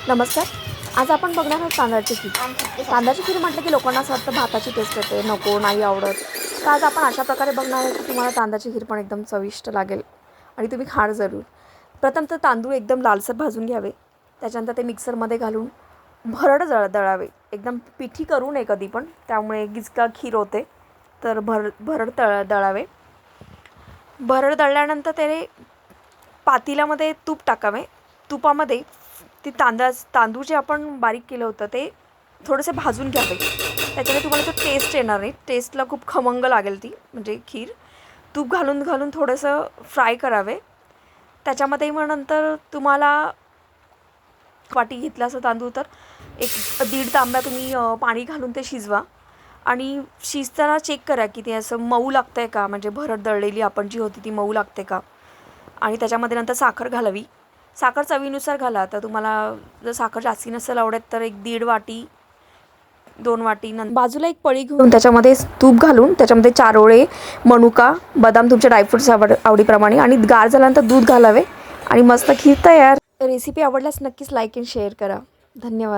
नमस्कार. आज आपण बघणार आहोत तांदळाची खीर. तांदळाची खीर म्हटलं की लोकांना असं वाटतं भाताची टेस्ट येते, नको नाही आवडत. तर आज आपण अशा प्रकारे बघणार आहोत की तुम्हाला तांदळाची खीर पण एकदम चविष्ट लागेल आणि तुम्ही खाणार जरूर. प्रथम तर तांदूळ एकदम लालसर भाजून घ्यावे. त्याच्यानंतर ते मिक्सरमध्ये घालून भरड दळावे. एकदम पिठी करू नये कधी पण, त्यामुळे गिचका खीर होते. तर भरड दळावे. भरड दळल्यानंतर ते पातेल्यामध्ये तूप टाकावे. तुपामध्ये ती तांदूळ जे आपण बारीक केलं होतं ते थोडेसे भाजून घ्यावे. त्याच्याने तुम्हाला जो टेस्ट येणार आहे, टेस्टला खूप खमंग लागेल ती म्हणजे खीर. तूप घालून घालून थोडंसं फ्राय करावे. त्याच्यामध्ये मग नंतर तुम्हाला वाटी घेतला असं तांदूळ तर 1-1.5 तांब्या तुम्ही पाणी घालून ते शिजवा. आणि शिजताना चेक करा की ते असं मऊ लागतं आहे का, म्हणजे भरड दळलेली आपण जी होती ती मऊ लागते का. आणि त्याच्यामध्ये नंतर साखर घालावी. साखर चवीनुसार घाला. तर तुम्हाला जर साखर जास्ती नसेल आवडत तर 1-1.5 वाटी 2 वाटी. बाजूला एक पळी घेऊन त्याच्यामध्ये तूप घालून त्याच्यामध्ये चारोळे, मनुका, बदाम तुमच्या ड्रायफ्रूट्स आवडीप्रमाणे आणि गार झाल्यानंतर दूध घालावे आणि मस्त खीर तयार. रेसिपी आवडल्यास नक्कीच लाईक आणि शेअर करा. धन्यवाद.